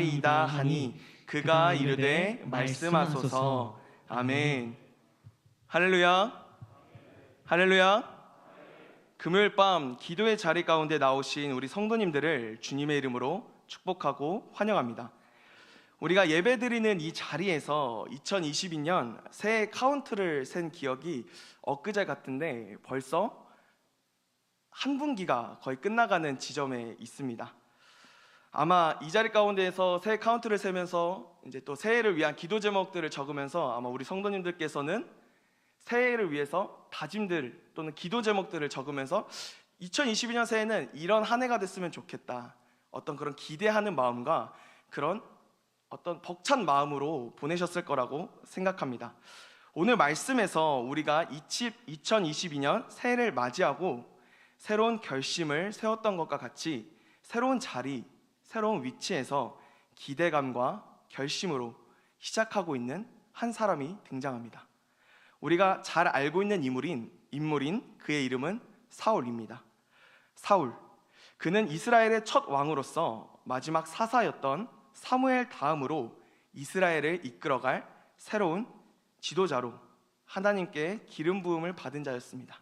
이다 하니 그가 이르되 말씀하소서. 아멘. 할렐루야. 할렐루야. 금요일 밤 기도의 자리 가운데 나오신 우리 성도님들을 주님의 이름으로 축복하고 환영합니다. 우리가 예배드리는 이 자리에서 2022년 새해 카운트를 센 기억이 엊그제 같은데 벌써 한 분기가 거의 끝나가는 지점에 있습니다. 아마 이 자리 가운데에서 새해 카운트를 세면서 이제 또 새해를 위한 기도 제목들을 적으면서 아마 우리 성도님들께서는 새해를 위해서 다짐들 또는 기도 제목들을 적으면서 2022년 새해는 이런 한 해가 됐으면 좋겠다, 어떤 그런 기대하는 마음과 그런 어떤 벅찬 마음으로 보내셨을 거라고 생각합니다. 오늘 말씀에서 우리가 2022년 새해를 맞이하고 새로운 결심을 세웠던 것과 같이 새로운 자리, 새로운 위치에서 기대감과 결심으로 시작하고 있는 한 사람이 등장합니다. 우리가 잘 알고 있는 인물인 그의 이름은 사울입니다. 사울, 그는 이스라엘의 첫 왕으로서 마지막 사사였던 사무엘 다음으로 이스라엘을 이끌어갈 새로운 지도자로 하나님께 기름 부음을 받은 자였습니다.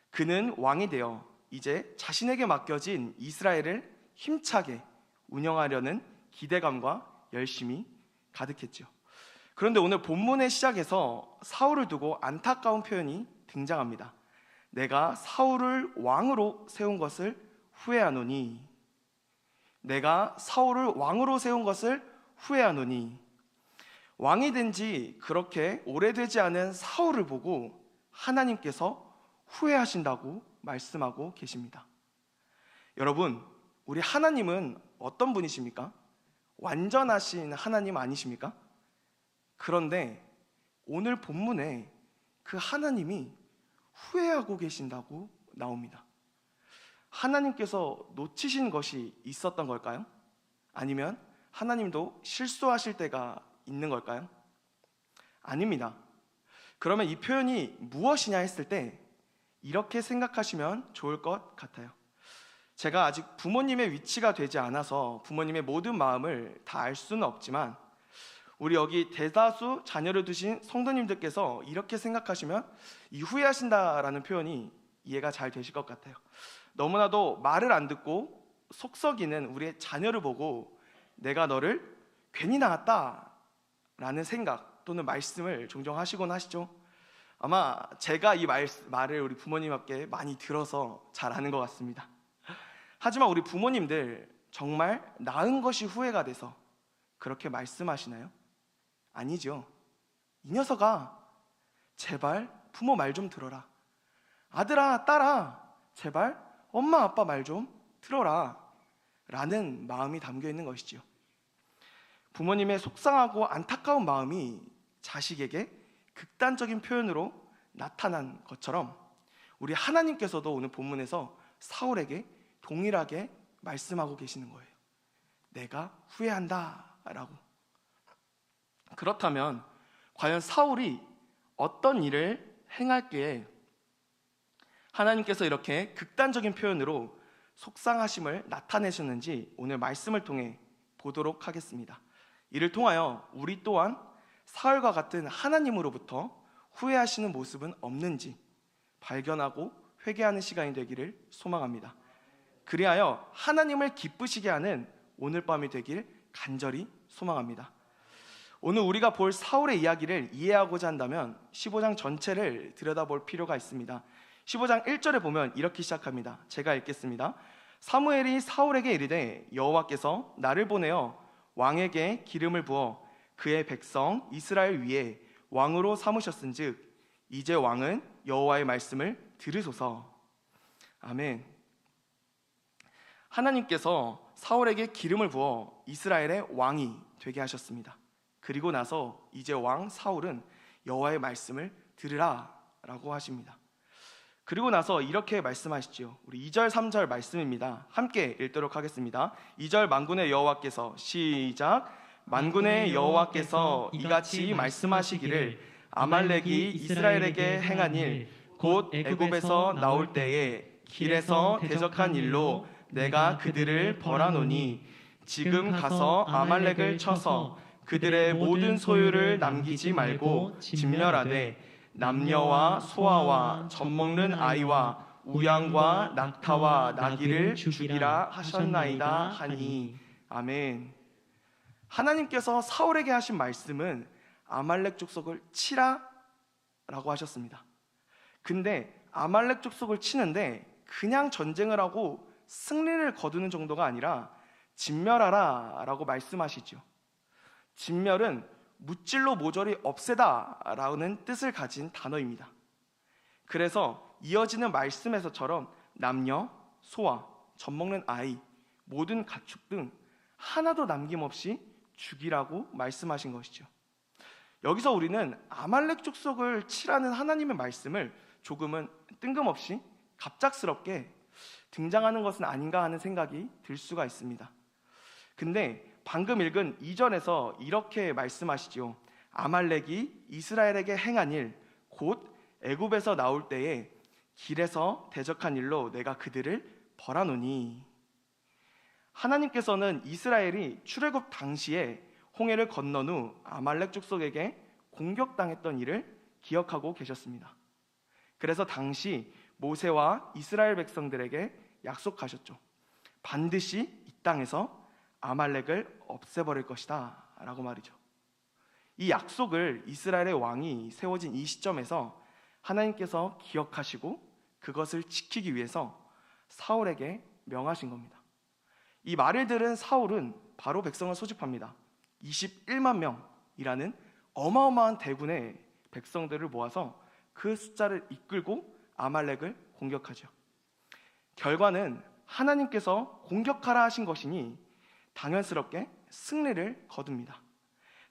그는 왕이 되어 이제 자신에게 맡겨진 이스라엘을 힘차게 운영하려는 기대감과 열심이 가득했죠. 그런데 오늘 본문의 시작에서 사울을 두고 안타까운 표현이 등장합니다. 내가 사울을 왕으로 세운 것을 후회하노니, 내가 사울을 왕으로 세운 것을 후회하노니. 왕이 된 지 그렇게 오래되지 않은 사울을 보고 하나님께서 후회하신다고 말씀하고 계십니다. 여러분, 우리 하나님은 어떤 분이십니까? 완전하신 하나님 아니십니까? 그런데 오늘 본문에 그 하나님이 후회하고 계신다고 나옵니다. 하나님께서 놓치신 것이 있었던 걸까요? 아니면 하나님도 실수하실 때가 있는 걸까요? 아닙니다. 그러면 이 표현이 무엇이냐 했을 때 이렇게 생각하시면 좋을 것 같아요. 제가 아직 부모님의 위치가 되지 않아서 부모님의 모든 마음을 다 알 수는 없지만 우리 여기 대다수 자녀를 두신 성도님들께서 이렇게 생각하시면 이 후회하신다라는 표현이 이해가 잘 되실 것 같아요. 너무나도 말을 안 듣고 속 썩이는 우리의 자녀를 보고 내가 너를 괜히 낳았다 라는 생각 또는 말씀을 종종 하시곤 하시죠. 아마 제가 이 말을 우리 부모님께 많이 들어서 잘 아는 것 같습니다. 하지만 우리 부모님들 정말 낳은 것이 후회가 돼서 그렇게 말씀하시나요? 아니죠. 이 녀석아, 제발 부모 말 좀 들어라. 아들아, 딸아, 제발 엄마 아빠 말 좀 들어라 라는 마음이 담겨 있는 것이지요. 부모님의 속상하고 안타까운 마음이 자식에게 극단적인 표현으로 나타난 것처럼 우리 하나님께서도 오늘 본문에서 사울에게 동일하게 말씀하고 계시는 거예요. 내가 후회한다 라고. 그렇다면 과연 사울이 어떤 일을 행할기에 하나님께서 이렇게 극단적인 표현으로 속상하심을 나타내셨는지 오늘 말씀을 통해 보도록 하겠습니다. 이를 통하여 우리 또한 사울과 같은 하나님으로부터 후회하시는 모습은 없는지 발견하고 회개하는 시간이 되기를 소망합니다. 그리하여 하나님을 기쁘시게 하는 오늘 밤이 되길 간절히 소망합니다. 오늘 우리가 볼 사울의 이야기를 이해하고자 한다면 15장 전체를 들여다볼 필요가 있습니다. 15장 1절에 보면 이렇게 시작합니다. 제가 읽겠습니다. 사무엘이 사울에게 이르되 여호와께서 나를 보내어 왕에게 기름을 부어 그의 백성 이스라엘 위에 왕으로 삼으셨은즉 이제 왕은 여호와의 말씀을 들으소서. 아멘. 하나님께서 사울에게 기름을 부어 이스라엘의 왕이 되게 하셨습니다. 그리고 나서 이제 왕 사울은 여호와의 말씀을 들으라 라고 하십니다. 그리고 나서 이렇게 말씀하시죠. 우리 2절 3절 말씀입니다. 함께 읽도록 하겠습니다. 2절 만군의 여호와께서 시작. 만군의 여호와께서 이같이 말씀하시기를 아말렉이 이스라엘에게 행한 일 곧 애굽에서 나올 때에 길에서 대적한 일로 내가 그들을 벌하노니 지금 가서 아말렉을 쳐서 그들의 모든 소유를 남기지 말고 진멸하되 남녀와 소아와 젖먹는 아이와 우양과 낙타와 나귀를 죽이라 하셨나이다 하니. 아멘. 하나님께서 사울에게 하신 말씀은 아말렉 족속을 치라 라고 하셨습니다. 근데 아말렉 족속을 치는데 그냥 전쟁을 하고 승리를 거두는 정도가 아니라 진멸하라 라고 말씀하시죠. 진멸은 무찔로 모조리 없애다 라는 뜻을 가진 단어입니다. 그래서 이어지는 말씀에서처럼 남녀, 소아, 젖먹는 아이, 모든 가축 등 하나도 남김없이 죽이라고 말씀하신 것이죠. 여기서 우리는 아말렉 족속을 치라는 하나님의 말씀을 조금은 뜬금없이 갑작스럽게 등장하는 것은 아닌가 하는 생각이 들 수가 있습니다. 근데 방금 읽은 2절에서 이렇게 말씀하시죠. 아말렉이 이스라엘에게 행한 일, 곧 애굽에서 나올 때에 길에서 대적한 일로 내가 그들을 벌하노니. 하나님께서는 이스라엘이 출애굽 당시에 홍해를 건넌 후 아말렉 족속에게 공격당했던 일을 기억하고 계셨습니다. 그래서 당시 모세와 이스라엘 백성들에게 약속하셨죠. 반드시 이 땅에서 아말렉을 없애버릴 것이다 라고 말이죠. 이 약속을 이스라엘의 왕이 세워진 이 시점에서 하나님께서 기억하시고 그것을 지키기 위해서 사울에게 명하신 겁니다. 이 말을 들은 사울은 바로 백성을 소집합니다. 21만 명이라는 어마어마한 대군의 백성들을 모아서 그 숫자를 이끌고 아말렉을 공격하죠. 결과는 하나님께서 공격하라 하신 것이니 당연스럽게 승리를 거둡니다.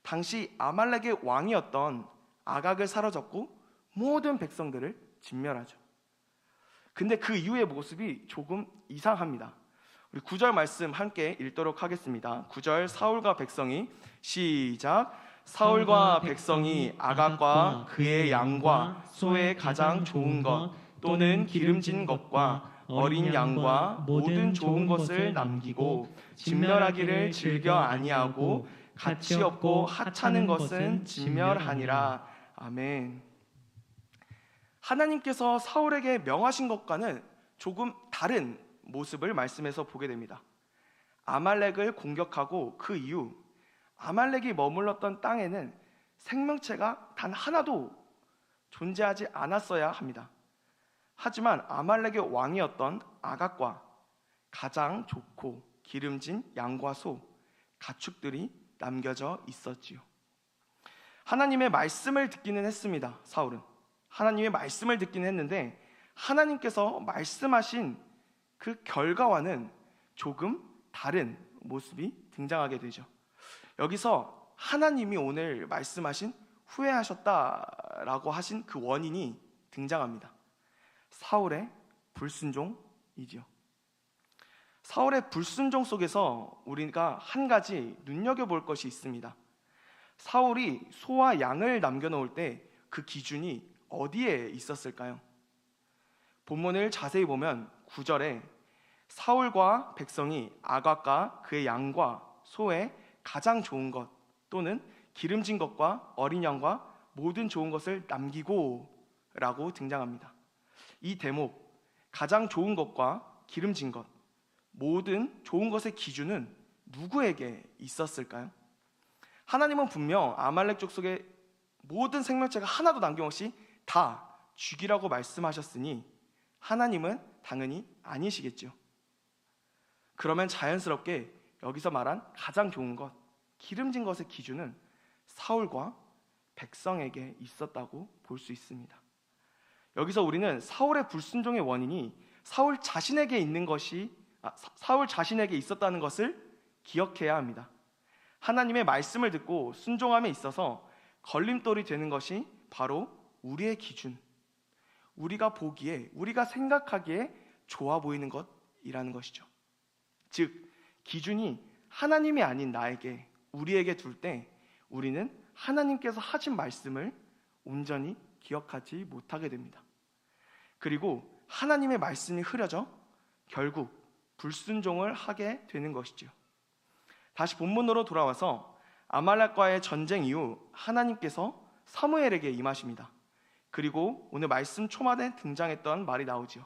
당시 아말렉의 왕이었던 아각을 사로잡고 모든 백성들을 진멸하죠. 근데 그 이후의 모습이 조금 이상합니다. 우리 9절 말씀 함께 읽도록 하겠습니다. 9절 사울과 백성이 시작. 사울과 백성이 아각과 그의 양과 소의 가장 좋은 것 또는 기름진 것과 어린 양과 모든 좋은 것을 남기고 진멸하기를 즐겨 아니하고 가치 없고 하찮은 것은 진멸하니라. 아멘. 하나님께서 사울에게 명하신 것과는 조금 다른 모습을 말씀에서 보게 됩니다. 아말렉을 공격하고 그 이후 아말렉이 머물렀던 땅에는 생명체가 단 하나도 존재하지 않았어야 합니다. 하지만 아말렉의 왕이었던 아각과 가장 좋고 기름진 양과 소, 가축들이 남겨져 있었지요. 하나님의 말씀을 듣기는 했습니다. 사울은 하나님의 말씀을 듣기는 했는데 하나님께서 말씀하신 그 결과와는 조금 다른 모습이 등장하게 되죠. 여기서 하나님이 오늘 말씀하신 후회하셨다라고 하신 그 원인이 등장합니다. 사울의 불순종이지요. 사울의 불순종 속에서 우리가 한 가지 눈여겨볼 것이 있습니다. 사울이 소와 양을 남겨놓을 때 그 기준이 어디에 있었을까요? 본문을 자세히 보면 9절에 사울과 백성이 아각과 그의 양과 소의 가장 좋은 것 또는 기름진 것과 어린 양과 모든 좋은 것을 남기고 라고 등장합니다. 이 대목, 가장 좋은 것과 기름진 것, 모든 좋은 것의 기준은 누구에게 있었을까요? 하나님은 분명 아말렉 족속의 모든 생명체가 하나도 남김없이 다 죽이라고 말씀하셨으니 하나님은 당연히 아니시겠죠. 그러면 자연스럽게 여기서 말한 가장 좋은 것, 기름진 것의 기준은 사울과 백성에게 있었다고 볼 수 있습니다. 여기서 우리는 사울의 불순종의 원인이 사울 자신에게 있었다는 것을 기억해야 합니다. 하나님의 말씀을 듣고 순종함에 있어서 걸림돌이 되는 것이 바로 우리의 기준, 우리가 보기에, 우리가 생각하기에 좋아 보이는 것이라는 것이죠. 즉, 기준이 하나님이 아닌 나에게, 우리에게 둘 때 우리는 하나님께서 하신 말씀을 온전히 기억하지 못하게 됩니다. 그리고 하나님의 말씀이 흐려져 결국 불순종을 하게 되는 것이죠. 다시 본문으로 돌아와서 아말렉과의 전쟁 이후 하나님께서 사무엘에게 임하십니다. 그리고 오늘 말씀 초반에 등장했던 말이 나오지요.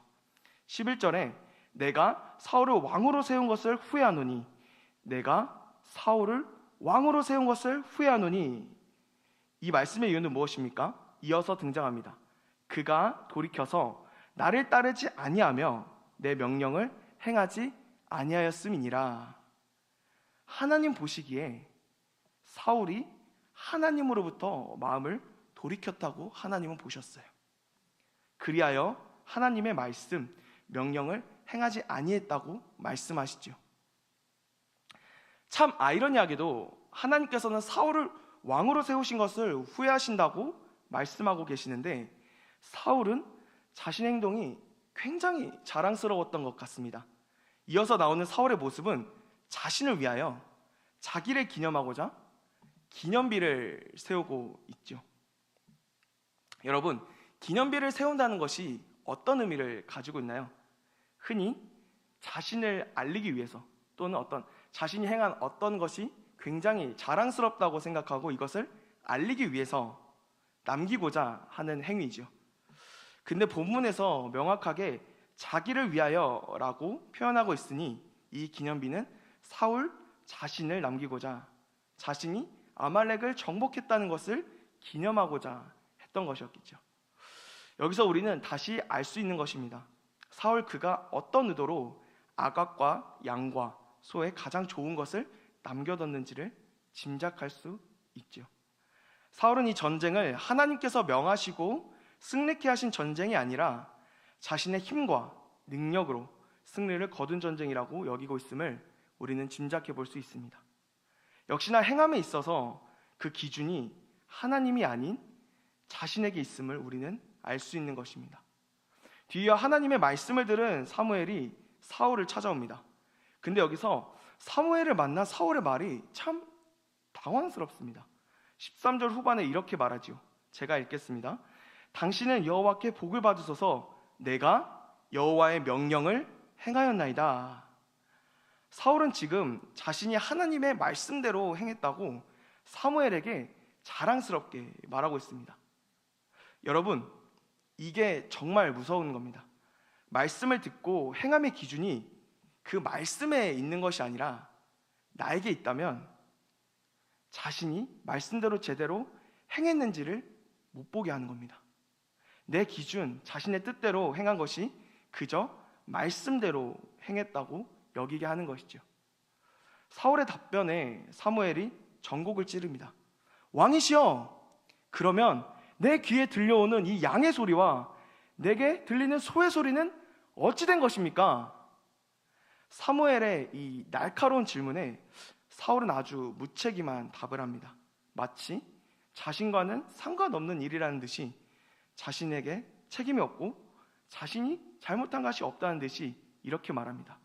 11절에 내가 사울을 왕으로 세운 것을 후회하노니, 내가 사울을 왕으로 세운 것을 후회하노니, 이 말씀의 이유는 무엇입니까? 이어서 등장합니다. 그가 돌이켜서 나를 따르지 아니하며 내 명령을 행하지 아니하였음이니라. 하나님 보시기에 사울이 하나님으로부터 마음을 돌이켰다고 하나님은 보셨어요. 그리하여 하나님의 말씀, 명령을 행하지 아니했다고 말씀하시죠. 참 아이러니하게도 하나님께서는 사울을 왕으로 세우신 것을 후회하신다고 말씀하고 계시는데, 사울은 자신의 행동이 굉장히 자랑스러웠던 것 같습니다. 이어서 나오는 사울의 모습은 자신을 위하여 자기를 기념하고자 기념비를 세우고 있죠. 여러분, 기념비를 세운다는 것이 어떤 의미를 가지고 있나요? 흔히 자신을 알리기 위해서, 또는 자신이 행한 어떤 것이 굉장히 자랑스럽다고 생각하고 이것을 알리기 위해서 남기고자 하는 행위죠. 근데 본문에서 명확하게 자기를 위하여라고 표현하고 있으니 이 기념비는 사울 자신을 남기고자, 자신이 아말렉을 정복했다는 것을 기념하고자 했던 것이었겠죠. 여기서 우리는 다시 알 수 있는 것입니다. 사울 그가 어떤 의도로 아각과 양과 소의 가장 좋은 것을 남겨뒀는지를 짐작할 수 있죠. 사울은 이 전쟁을 하나님께서 명하시고 승리케 하신 전쟁이 아니라 자신의 힘과 능력으로 승리를 거둔 전쟁이라고 여기고 있음을 우리는 짐작해 볼 수 있습니다. 역시나 행함에 있어서 그 기준이 하나님이 아닌 자신에게 있음을 우리는 알 수 있는 것입니다. 뒤이어 하나님의 말씀을 들은 사무엘이 사울을 찾아옵니다. 근데 여기서 사무엘을 만난 사울의 말이 참 당황스럽습니다. 13절 후반에 이렇게 말하지요. 제가 읽겠습니다. 당신은 여호와께 복을 받으소서, 내가 여호와의 명령을 행하였나이다. 사울은 지금 자신이 하나님의 말씀대로 행했다고 사무엘에게 자랑스럽게 말하고 있습니다. 여러분, 이게 정말 무서운 겁니다. 말씀을 듣고 행함의 기준이 그 말씀에 있는 것이 아니라 나에게 있다면 자신이 말씀대로 제대로 행했는지를 못 보게 하는 겁니다. 내 기준, 자신의 뜻대로 행한 것이 그저 말씀대로 행했다고 여기게 하는 것이죠. 사울의 답변에 사무엘이 전곡을 찌릅니다. 왕이시여, 그러면 내 귀에 들려오는 이 양의 소리와 내게 들리는 소의 소리는 어찌 된 것입니까? 사무엘의 이 날카로운 질문에 사울은 아주 무책임한 답을 합니다. 마치 자신과는 상관없는 일이라는 듯이 자신에게 책임이 없고 자신이 잘못한 것이 없다는 듯이 이렇게 말합니다.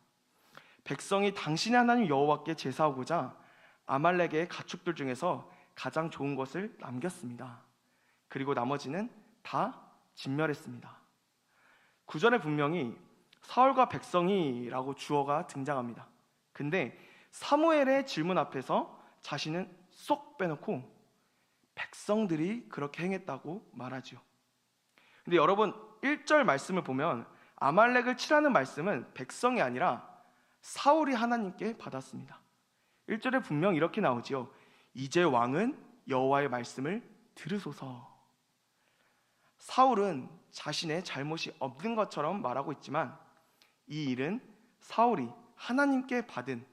백성이 당신의 하나님 여호와께 제사하고자 아말렉의 가축들 중에서 가장 좋은 것을 남겼습니다. 그리고 나머지는 다 진멸했습니다. 9절에 분명히 사울과 백성이라고 주어가 등장합니다. 근데 사무엘의 질문 앞에서 자신은 쏙 빼놓고 백성들이 그렇게 행했다고 말하죠. 근데 여러분, 1절 말씀을 보면 아말렉을 치라는 말씀은 백성이 아니라 사울이 하나님께 받았습니다. 1절에 분명 이렇게 나오지요. 이제 왕은 여호와의 말씀을 들으소서. 사울은 자신의 잘못이 없는 것처럼 말하고 있지만 이 일은 사울이 하나님께 받은,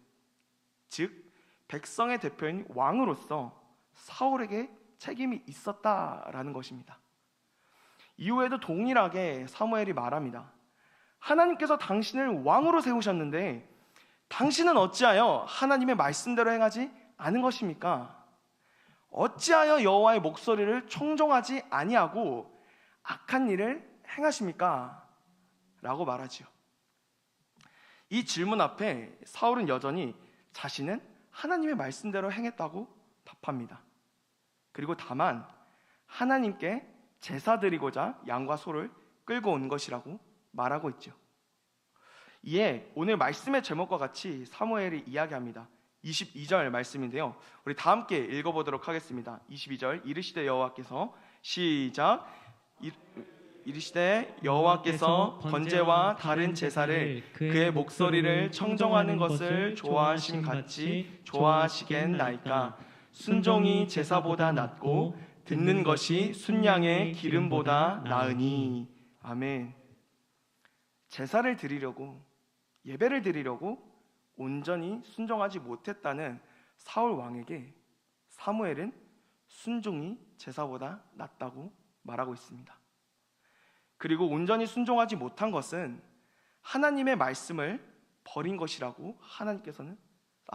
즉 백성의 대표인 왕으로서 사울에게 책임이 있었다라는 것입니다. 이후에도 동일하게 사무엘이 말합니다. 하나님께서 당신을 왕으로 세우셨는데 당신은 어찌하여 하나님의 말씀대로 행하지 않은 것입니까? 어찌하여 여호와의 목소리를 청종하지 아니하고 악한 일을 행하십니까? 라고 말하지요. 이 질문 앞에 사울은 여전히 자신은 하나님의 말씀대로 행했다고 답합니다. 그리고 다만 하나님께 제사 드리고자 양과 소를 끌고 온 것이라고 말하고 있죠. 이에 오늘 말씀의 제목과 같이 사무엘이 이야기합니다. 22절 말씀인데요. 우리 다 함께 읽어보도록 하겠습니다. 22절 이르시되 여호와께서 시작. 이르시되 여호와께서 번제와 다른 제사를 그의 목소리를 청정하는 것을 좋아하심 같이 좋아하시겠나이까. 순종이 제사보다 낫고 듣는 것이 순양의 기름보다 나으니. 아멘. 제사를 드리려고, 예배를 드리려고 온전히 순종하지 못했다는 사울 왕에게 사무엘은 순종이 제사보다 낫다고 말하고 있습니다. 그리고 온전히 순종하지 못한 것은 하나님의 말씀을 버린 것이라고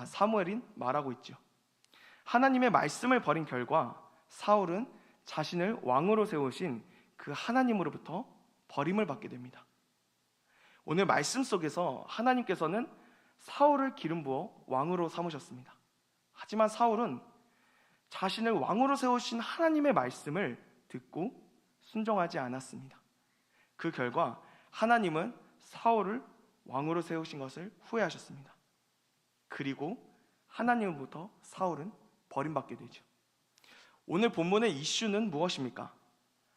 사무엘은 말하고 있죠. 하나님의 말씀을 버린 결과 사울은 자신을 왕으로 세우신 그 하나님으로부터 버림을 받게 됩니다. 오늘 말씀 속에서 하나님께서는 사울을 기름 부어 왕으로 삼으셨습니다. 하지만 사울은 자신을 왕으로 세우신 하나님의 말씀을 듣고 순종하지 않았습니다. 그 결과 하나님은 사울을 왕으로 세우신 것을 후회하셨습니다. 그리고 하나님으로부터 사울은 버림받게 되죠. 오늘 본문의 이슈는 무엇입니까?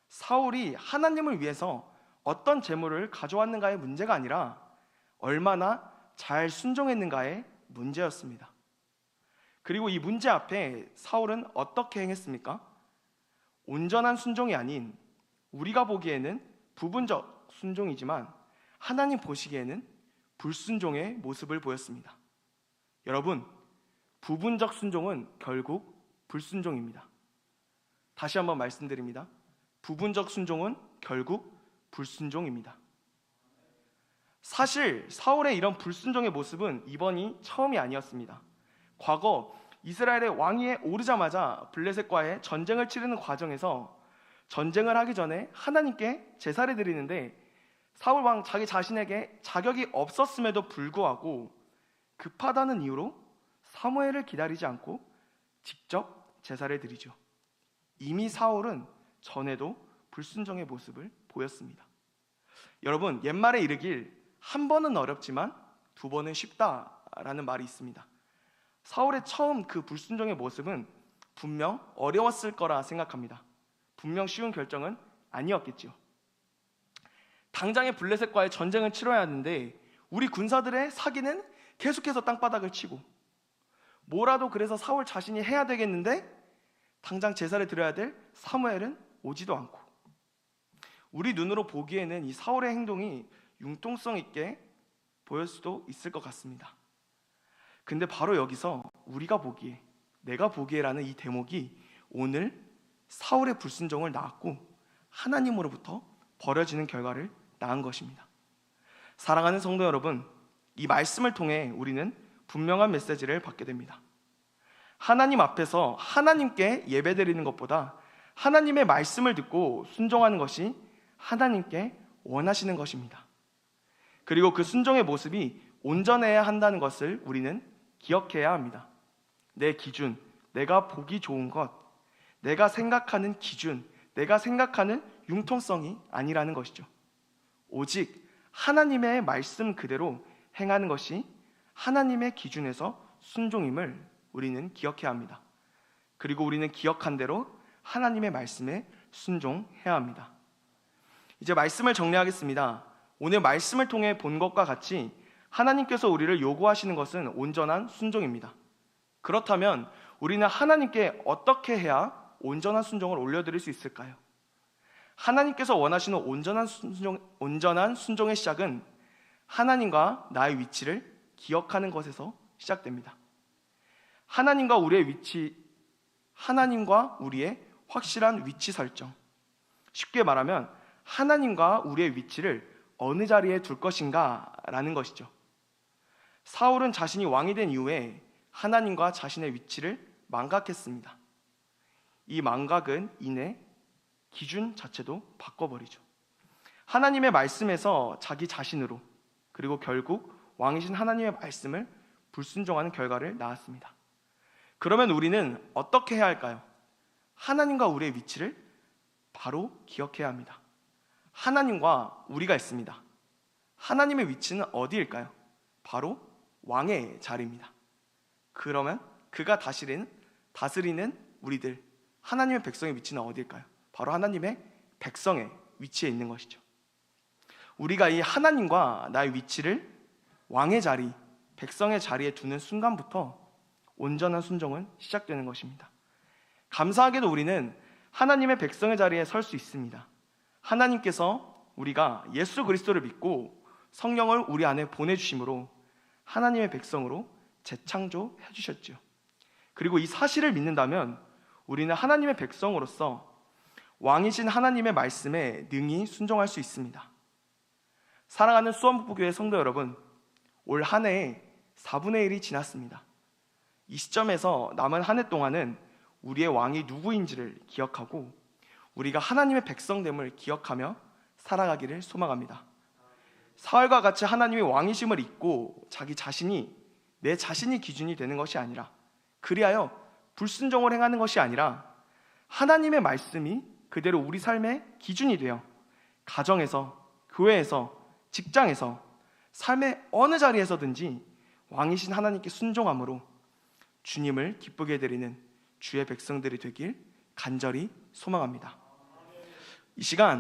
사울이 하나님을 위해서 어떤 제물을 가져왔는가의 문제가 아니라 얼마나 잘 순종했는가의 문제였습니다. 그리고 이 문제 앞에 사울은 어떻게 행했습니까? 온전한 순종이 아닌 우리가 보기에는 부분적 순종이지만 하나님 보시기에는 불순종의 모습을 보였습니다. 여러분, 부분적 순종은 결국 불순종입니다. 다시 한번 말씀드립니다. 부분적 순종은 결국 불순종입니다. 사실 사울의 이런 불순종의 모습은 이번이 처음이 아니었습니다. 과거 이스라엘의 왕위에 오르자마자 블레셋과의 전쟁을 치르는 과정에서 전쟁을 하기 전에 하나님께 제사를 드리는데 사울 왕 자기 자신에게 자격이 없었음에도 불구하고 급하다는 이유로 사무엘을 기다리지 않고 직접 제사를 드리죠. 이미 사울은 전에도 불순종의 모습을 보였습니다. 여러분, 옛말에 이르길 한 번은 어렵지만 두 번은 쉽다라는 말이 있습니다. 사울의 처음 그 불순종의 모습은 분명 어려웠을 거라 생각합니다. 분명 쉬운 결정은 아니었겠죠. 당장의 블레셋과의 전쟁을 치러야 하는데 우리 군사들의 사기는 계속해서 땅바닥을 치고 뭐라도 그래서 사울 자신이 해야 되겠는데 당장 제사를 드려야 될 사무엘은 오지도 않고 우리 눈으로 보기에는 이 사울의 행동이 융통성 있게 보일 수도 있을 것 같습니다. 근데 바로 여기서 우리가 보기에, 내가 보기에라는 이 대목이 오늘 사울의 불순종을 낳았고 하나님으로부터 버려지는 결과를 낳은 것입니다. 사랑하는 성도 여러분, 이 말씀을 통해 우리는 분명한 메시지를 받게 됩니다. 하나님 앞에서 하나님께 예배드리는 것보다 하나님의 말씀을 듣고 순종하는 것이 하나님께 원하시는 것입니다. 그리고 그 순종의 모습이 온전해야 한다는 것을 우리는 기억해야 합니다. 내 기준, 내가 보기 좋은 것, 내가 생각하는 기준, 내가 생각하는 융통성이 아니라는 것이죠. 오직 하나님의 말씀 그대로 행하는 것이 하나님의 기준에서 순종임을 우리는 기억해야 합니다. 그리고 우리는 기억한 대로 하나님의 말씀에 순종해야 합니다. 이제 말씀을 정리하겠습니다. 오늘 말씀을 통해 본 것과 같이 하나님께서 우리를 요구하시는 것은 온전한 순종입니다. 그렇다면 우리는 하나님께 어떻게 해야 온전한 순종을 올려드릴 수 있을까요? 하나님께서 원하시는 온전한 순종의 시작은 하나님과 나의 위치를 기억하는 것에서 시작됩니다. 하나님과 우리의 확실한 위치 설정. 쉽게 말하면 하나님과 우리의 위치를 어느 자리에 둘 것인가 라는 것이죠. 사울은 자신이 왕이 된 이후에 하나님과 자신의 위치를 망각했습니다. 이 망각은 이내 기준 자체도 바꿔버리죠. 하나님의 말씀에서 자기 자신으로, 그리고 결국 왕이신 하나님의 말씀을 불순종하는 결과를 낳았습니다. 그러면 우리는 어떻게 해야 할까요? 하나님과 우리의 위치를 바로 기억해야 합니다. 하나님과 우리가 있습니다. 하나님의 위치는 어디일까요? 바로 왕의 자리입니다. 그러면 그가 다스리는 우리들, 하나님의 백성의 위치는 어디일까요? 바로 하나님의 백성의 위치에 있는 것이죠. 우리가 이 하나님과 나의 위치를 왕의 자리, 백성의 자리에 두는 순간부터 온전한 순종은 시작되는 것입니다. 감사하게도 우리는 하나님의 백성의 자리에 설 수 있습니다. 하나님께서 우리가 예수 그리스도를 믿고 성령을 우리 안에 보내주심으로 하나님의 백성으로 재창조해 주셨죠. 그리고 이 사실을 믿는다면 우리는 하나님의 백성으로서 왕이신 하나님의 말씀에 능히 순종할 수 있습니다. 사랑하는 수원북부교회 성도 여러분, 올 한 해에 4분의 1이 지났습니다. 이 시점에서 남은 한 해 동안은 우리의 왕이 누구인지를 기억하고 우리가 하나님의 백성됨을 기억하며 살아가기를 소망합니다. 사울과 같이 하나님의 왕이심을 잊고 자기 자신이 내 자신이 기준이 되는 것이 아니라, 그리하여 불순종을 행하는 것이 아니라 하나님의 말씀이 그대로 우리 삶의 기준이 되어 가정에서, 교회에서, 직장에서, 삶의 어느 자리에서든지 왕이신 하나님께 순종함으로 주님을 기쁘게 드리는 주의 백성들이 되길 간절히 소망합니다. 이 시간